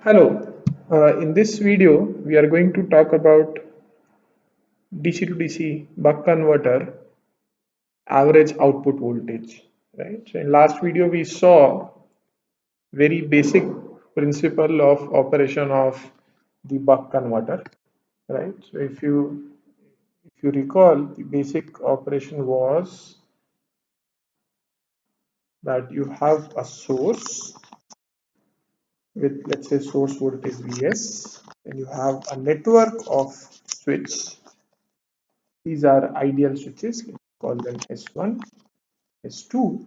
Hello, in this video we are going to talk about DC to DC buck converter average output voltage, right? So in last video we saw very basic principle of operation of the buck converter, right? So if you recall, the basic operation was that you have a source with, let's say, source voltage Vs, and you have a network of switch. These are ideal switches, let's call them S1, S2,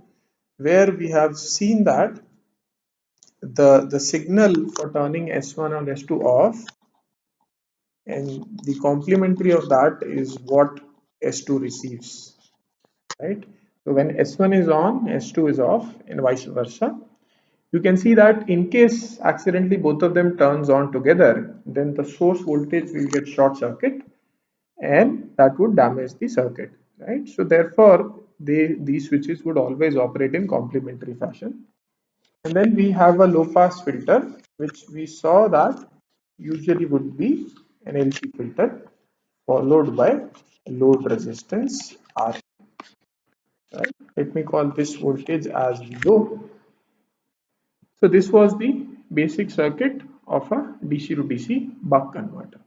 where we have seen that the signal for turning S1 and S2 off, and the complementary of that is what S2 receives, right? So when S1 is on, S2 is off, and vice versa. You can see that in case accidentally both of them turns on together, then the source voltage will get short circuit and that would damage the circuit, right? So therefore these switches would always operate in complementary fashion. And then we have a low pass filter, which we saw that usually would be an LC filter followed by load resistance R, right? Let me call this voltage as VO. So this was the basic circuit of a DC to DC buck converter.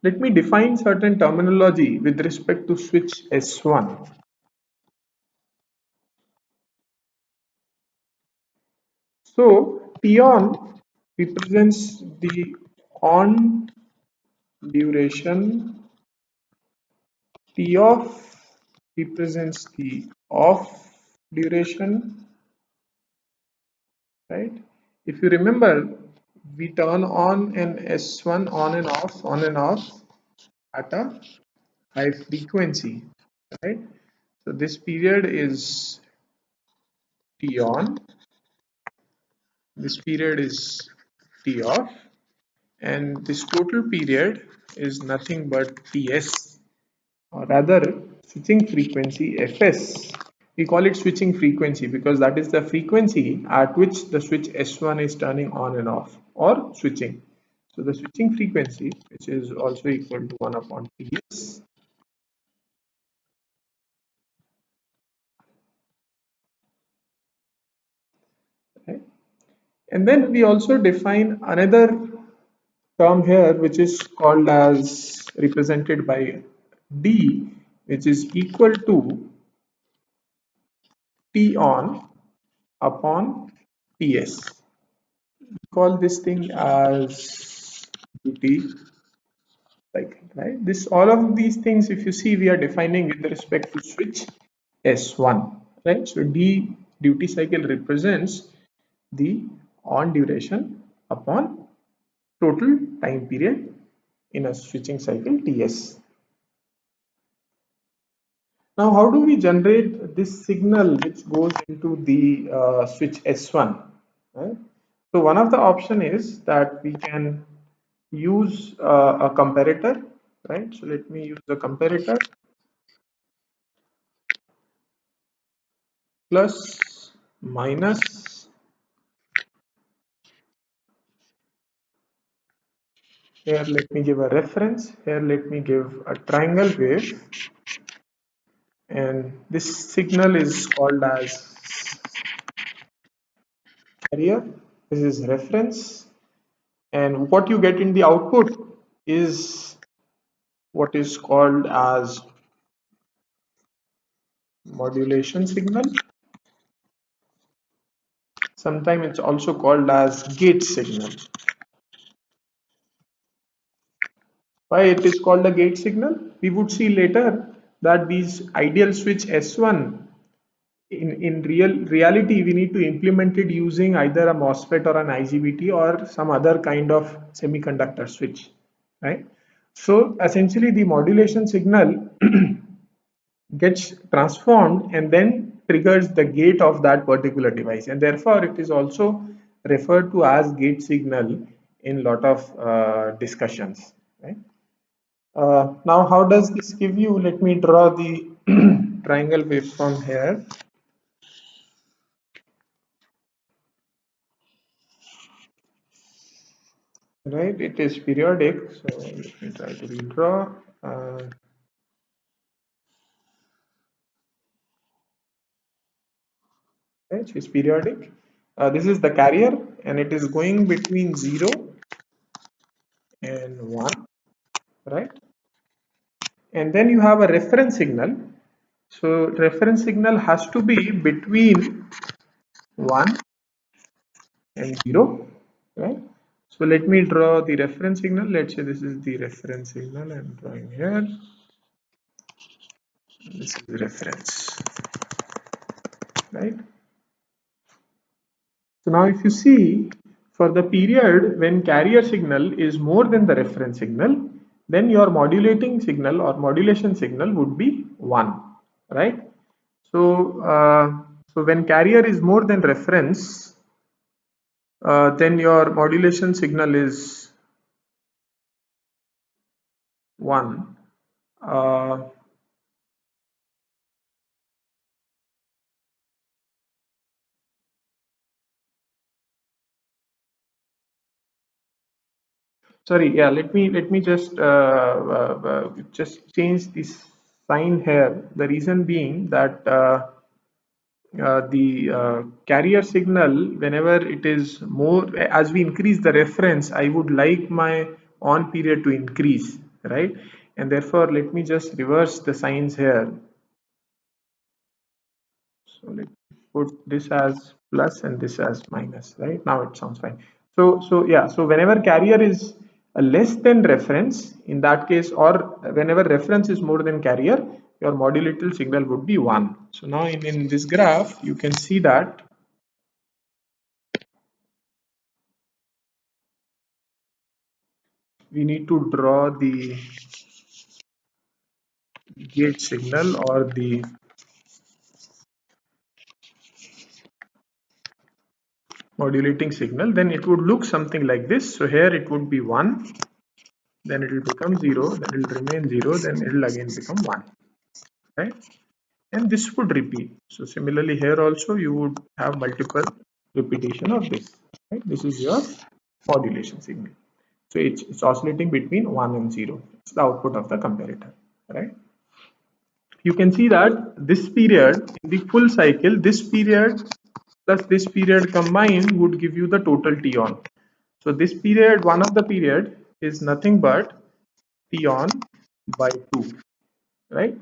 Let me define certain terminology with respect to switch S1. So T on represents the on duration, T off represents the off duration, right? If you remember, we turn on an S1 on and off at a high frequency, right? So this period is T on, this period is T off, and this total period is nothing but Ts, or rather switching frequency Fs. We call it switching frequency because that is the frequency at which the switch S1 is turning on and off or switching. So the switching frequency, which is also equal to 1 upon Ts. Okay. And then we also define another term here, which is called as represented by D, which is equal to T on upon Ts. We call this thing as duty cycle, right? This, all of these things, if you see, we are defining with respect to switch S1, right? So D duty cycle represents the on duration upon total time period in a switching cycle Ts. Now, how do we generate this signal which goes into the switch S1? Right? So, one of the option is that we can use a comparator, right? So, let me use the comparator plus minus. Here, let me give a reference. Here, let me give a triangle wave, and this signal is called as carrier. This is reference, and what you get in the output is what is called as modulation signal. Sometimes it's also called as gate signal. Why it is called a gate signal? We would see later that these ideal switch S1, in reality we need to implement it using either a MOSFET or an IGBT or some other kind of semiconductor switch, right? So essentially the modulation signal gets transformed and then triggers the gate of that particular device, and therefore it is also referred to as gate signal in lot of discussions, right? Now how does this give you? Let me draw the triangle waveform here. right? It is periodic. So let me try to redraw. Right, so it's periodic. This is the carrier, and it is going between 0 and 1, right? And then you have a reference signal. So reference signal has to be between 1 and 0, right? So let me draw the reference signal. Let's say this is the reference signal I'm drawing here. This is the reference, right? So now if you see, for the period when carrier signal is more than the reference signal, then your modulating signal or modulation signal would be 1, right? So, so when carrier is more than reference, then your modulation signal is 1. Uh, Sorry, yeah, let me just change this sign here. The reason being that the carrier signal, whenever it is more, as we increase the reference, I would like my on period to increase, right? And therefore let me just reverse the signs here. So let's put this as plus and this as minus, right? Now it sounds fine. So yeah, so whenever carrier is less than reference, in that case, or whenever reference is more than carrier, your modulated signal would be 1. So now in this graph, you can see that we need to draw the gate signal or the modulating signal, then it would look something like this. So here it would be 1, then it will become 0, then it will remain 0, then it will again become 1, right? And this would repeat. So similarly here also you would have multiple repetition of this, right? This is your modulation signal. So it's oscillating between 1 and 0. It's the output of the comparator, right? You can see that this period in the full cycle, this period plus this period combined would give you the total T on. So this period, one of the period is nothing but T on by 2, right?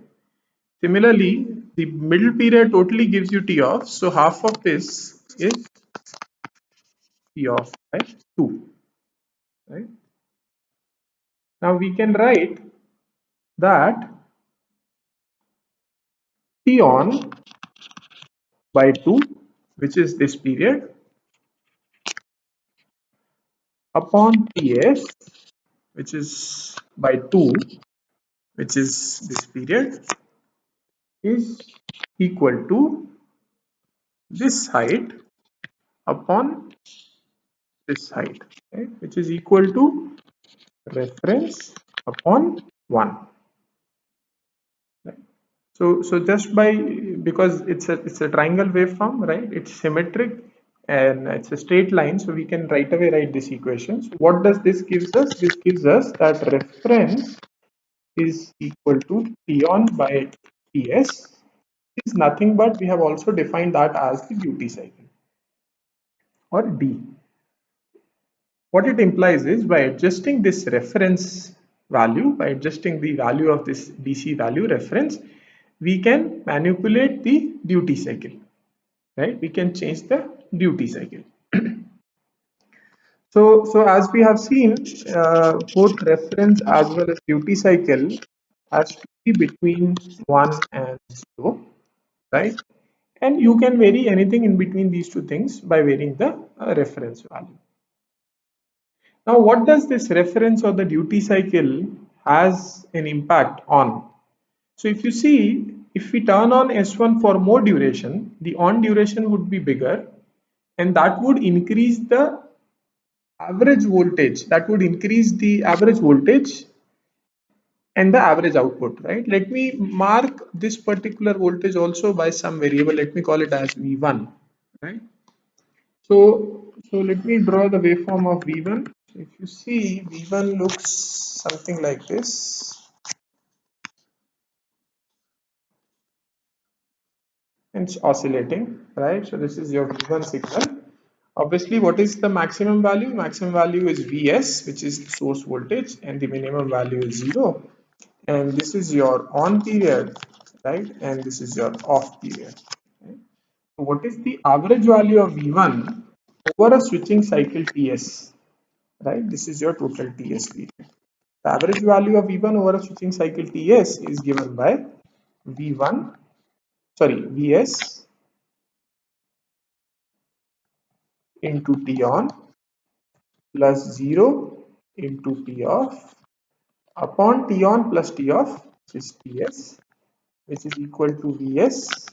Similarly, the middle period totally gives you T off. So half of this is T off by 2, right? Now we can write that T on by 2, which is this period, upon Ts, which is by 2, which is this period, is equal to this height upon this height, right? Which is equal to reference upon 1. Right? So just by, because it's a triangle waveform, right? It's symmetric and it's a straight line, so we can right away write this equation. So what does this gives us? This gives us that reference is equal to T on by Ts. Is nothing but we have also defined that as the duty cycle or D. What it implies is by adjusting this reference value, by adjusting the value of this DC value reference, we can manipulate the duty cycle, right? We can change the duty cycle. So as we have seen, both reference as well as duty cycle has to be between 1 and 0, right? And you can vary anything in between these two things by varying the reference value. Now, what does this reference or the duty cycle has an impact on? So if you see, if we turn on S1 for more duration, the on duration would be bigger, and that would increase the average voltage. That would increase the average voltage and the average output, right? Let me mark this particular voltage also by some variable. Let me call it as V1, right? So let me draw the waveform of V1. If you see, V1 looks something like this, and it's oscillating, right? So this is your V1 signal. Obviously, what is the maximum value? Maximum value is Vs, which is source voltage, and the minimum value is 0. And this is your on period, right? And this is your off period. Right? So what is the average value of V1 over a switching cycle Ts? Right? This is your total Ts period. The average value of V1 over a switching cycle Ts is given by V1, sorry, Vs into T on plus 0 into T off upon T on plus T off, which is Ts, which is equal to Vs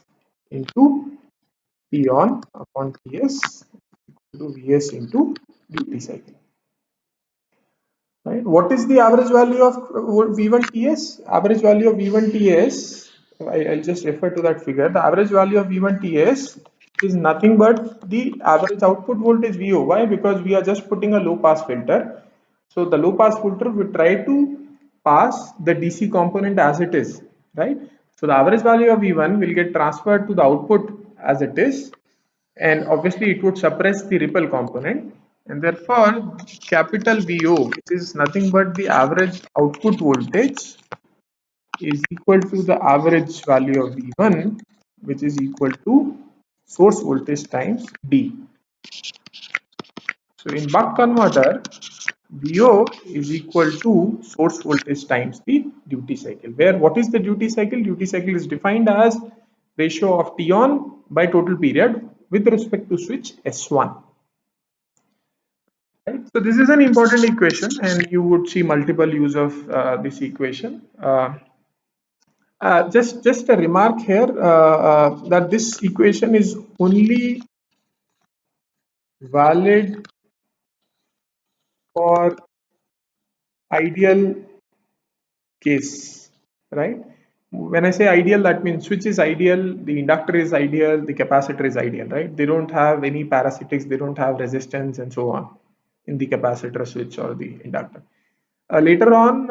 into T on upon Ts to Vs into duty cycle. Right? What is the average value of V1 Ts? Average value of V1 Ts, I'll just refer to that figure. The average value of V1 Ts is nothing but the average output voltage VO. Why? Because we are just putting a low pass filter. So the low pass filter will try to pass the DC component as it is, right? So the average value of V1 will get transferred to the output as it is, and obviously it would suppress the ripple component, and therefore capital VO, which is nothing but the average output voltage, is equal to the average value of V1, which is equal to source voltage times D. So in buck converter, VO is equal to source voltage times the duty cycle, where what is the duty cycle? Duty cycle is defined as ratio of T on by total period with respect to switch S1. Right? So this is an important equation, and you would see multiple use of this equation. Just a remark here, that this equation is only valid for ideal case, right? When I say ideal, that means switch is ideal, the inductor is ideal, the capacitor is ideal, right? They don't have any parasitics, they don't have resistance and so on in the capacitor, switch, or the inductor. Later on,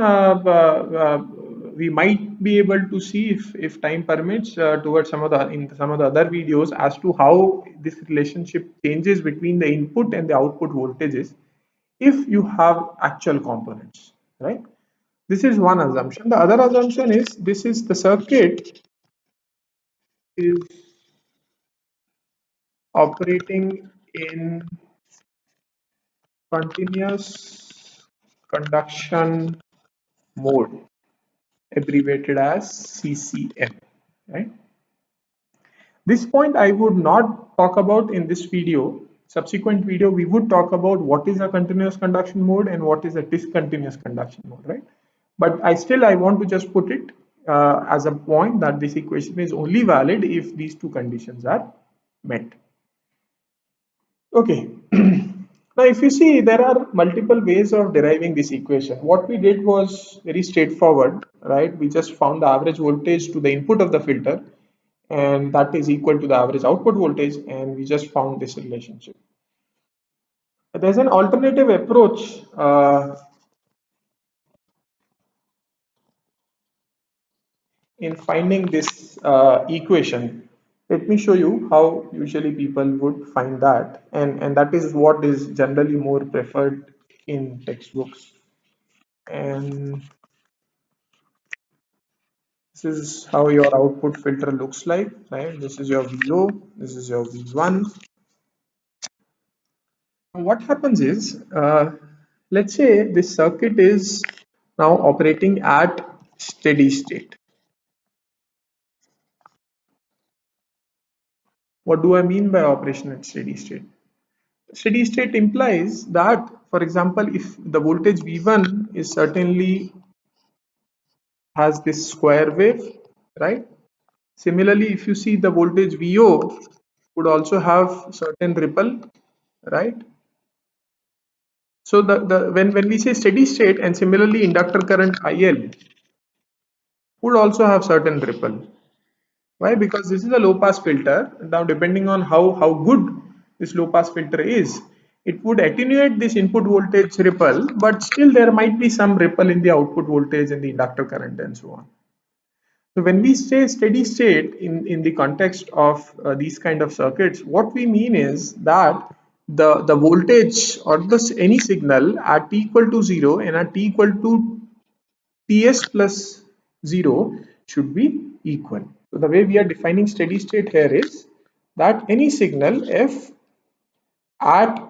we might be able to see, if time permits, towards some of the in some of the other videos, as to how this relationship changes between the input and the output voltages if you have actual components, right? This is one assumption. The other assumption is this is the circuit is operating in continuous conduction mode, abbreviated as CCM, right? This point I would not talk about in this video. Subsequent video, we would talk about what is a continuous conduction mode and what is a discontinuous conduction mode, right? But I want to just put it as a point that this equation is only valid if these two conditions are met. Okay. Now, if you see, there are multiple ways of deriving this equation. What we did was very straightforward, right? We just found the average voltage to the input of the filter, and that is equal to the average output voltage, and we just found this relationship. There's an alternative approach in finding this equation. Let me show you how usually people would find that, and that is what is generally more preferred in textbooks. And this is how your output filter looks like, right? This is your VO, this is your V1. What happens is, let's say this circuit is now operating at steady state. What do I mean by operation at steady state? Steady state implies that, for example, if the voltage V1 is certainly has this square wave, right? Similarly, if you see, the voltage VO would also have certain ripple, right? So when we say steady state, and similarly inductor current IL would also have certain ripple. Why? Because this is a low pass filter. Now, depending on how good this low pass filter is, it would attenuate this input voltage ripple, but still there might be some ripple in the output voltage and the inductor current and so on. So when we say steady state in the context of these kind of circuits, what we mean is that the voltage or any signal at t equal to 0 and at t equal to Ts plus 0 should be equal. So the way we are defining steady state here is that any signal f at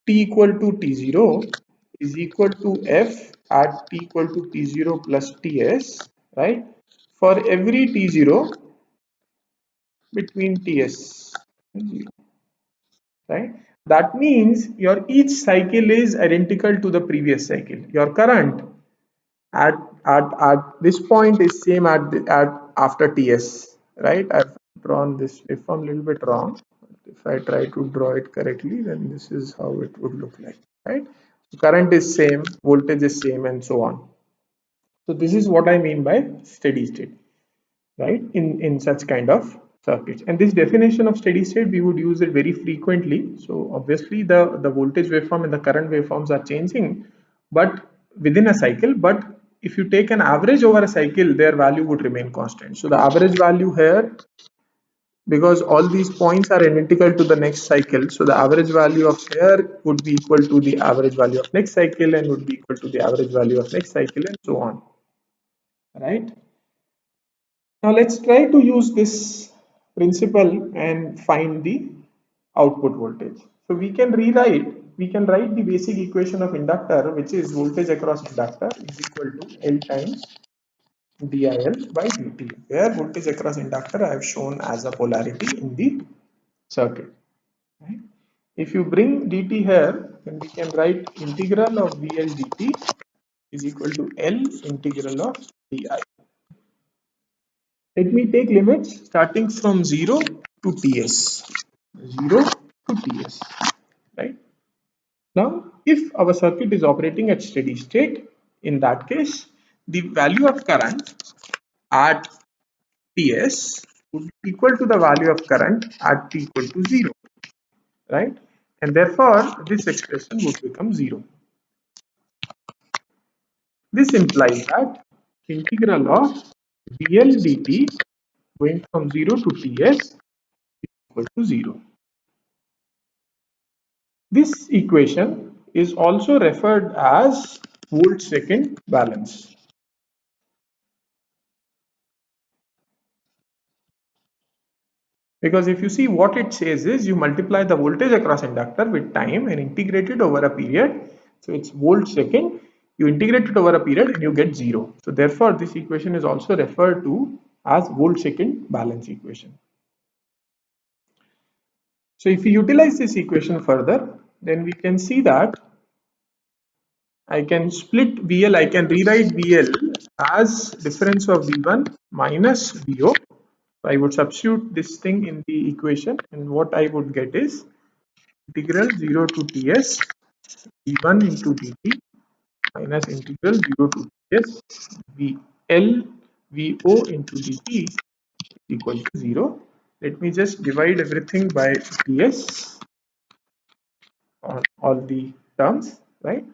t equal to t0 is equal to f at t equal to t0 plus ts, right? For every t0 between ts and 0, right? That means your each cycle is identical to the previous cycle. Your current at at this point is same at after ts, right? I've drawn this waveform a little bit wrong. If I try to draw it correctly, then this is how it would look like, right? So current is same, voltage is same, and so on. So this is what I mean by steady state, right? In such kind of circuits. And this definition of steady state, we would use it very frequently. So obviously the voltage waveform and the current waveforms are changing, but within a cycle. But if you take an average over a cycle, their value would remain constant. So the average value here, because all these points are identical to the next cycle, so the average value of here would be equal to the average value of next cycle and would be equal to the average value of next cycle and so on, right? Now let's try to use this principle and find the output voltage. So we can write the basic equation of inductor, which is voltage across inductor is equal to L times DIL by dt, where voltage across inductor I have shown as a polarity in the circuit. Right? If you bring dt here, then we can write integral of VL dt is equal to L integral of di. Let me take limits starting from 0 to Ts. 0 to Ts. Right? Now, if our circuit is operating at steady state, in that case, the value of current at Ts would be equal to the value of current at t equal to 0. Right? And therefore, this expression would become 0. This implies that integral of dl dt going from 0 to Ts is equal to 0. This equation is also referred as volt-second balance. Because if you see, what it says is you multiply the voltage across inductor with time and integrate it over a period. So it's volt-second. You integrate it over a period and you get 0. So therefore, this equation is also referred to as volt-second balance equation. So if we utilize this equation further, then we can see that I can split VL, I can rewrite VL as difference of V1 minus VO. I would substitute this thing in the equation, and what I would get is integral 0 to Ts V1 into dt minus integral 0 to Ts VL VO into dt is equal to 0. Let me just divide everything by Ts on all the terms, right?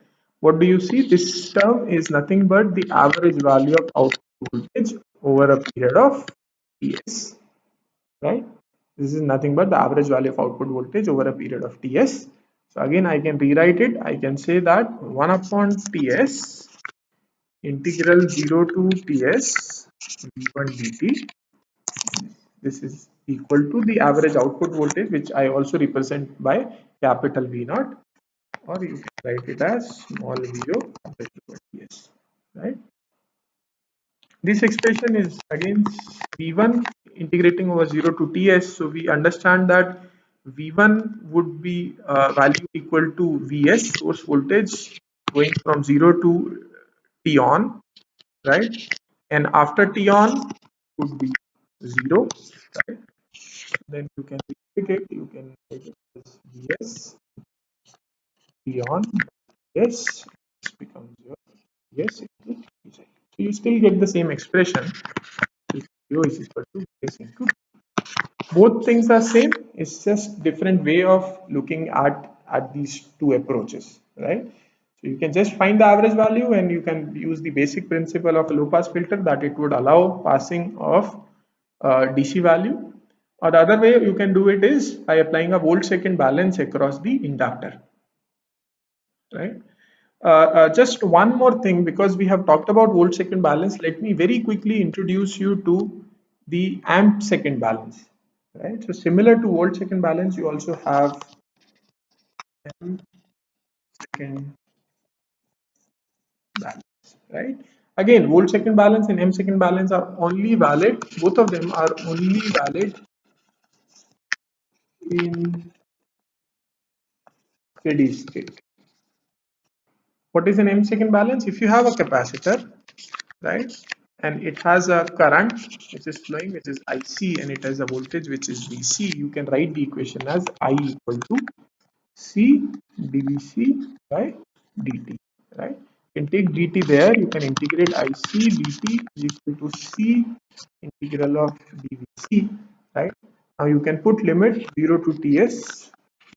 What do you see? This term is nothing but the average value of output voltage over a period of Ts, right? This is nothing but the average value of output voltage over a period of Ts. So again, I can rewrite it. I can say that 1 upon Ts integral 0 to Ts V1 dt. This is equal to the average output voltage, which I also represent by capital V naught, or you can write it as small v0 ts, right? This expression is again v1 integrating over 0 to ts, so we understand that v1 would be value equal to vs, source voltage, going from 0 to t on, right? And after t on would be 0, right? Then you can repeat it, you can write it as vs t on, yes, this becomes your yes into z. So you still get the same expression. U is equal to s into. Both things are same. It's just different way of looking at at these two approaches, right? So you can just find the average value and you can use the basic principle of a low pass filter that it would allow passing of DC value. Or the other way you can do it is by applying a volt second balance across the inductor, right? Just one more thing, because we have talked about volt second balance, let me very quickly introduce you to the amp second balance, right? So similar to volt second balance, you also have amp second balance, right? Again, volt second balance and amp second balance are only valid, both of them are only valid in steady state. What is an amp second balance? If you have a capacitor, right, and it has a current which is flowing, which is IC, and it has a voltage which is VC, you can write the equation as I equal to C dVC by dt, right? You can take dt there, you can integrate IC dt is equal to C integral of dVC, right? Now you can put limit 0 to Ts,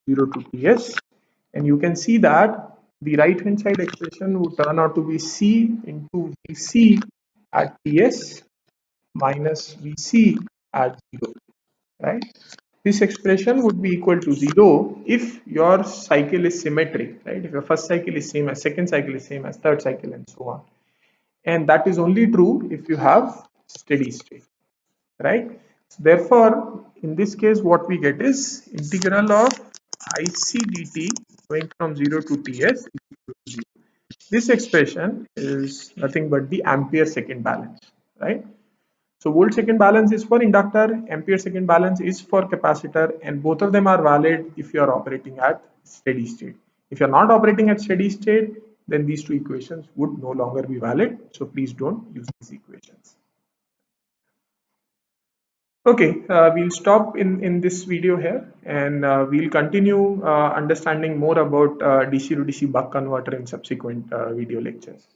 0 to Ts, and you can see that the right hand side expression would turn out to be C into Vc at Ts minus Vc at 0, right? This expression would be equal to 0 if your cycle is symmetric, right? If your first cycle is same as second cycle is same as third cycle and so on. And that is only true if you have steady state, right? So therefore, in this case, what we get is integral of IC dt going from 0 to Ts. This expression is nothing but the ampere second balance, right? So volt second balance is for inductor, ampere second balance is for capacitor, and both of them are valid if you are operating at steady state. If you are not operating at steady state, then these two equations would no longer be valid. So please don't use these equations. Okay, we'll stop in this video here, and we'll continue understanding more about DC to DC buck converter in subsequent video lectures.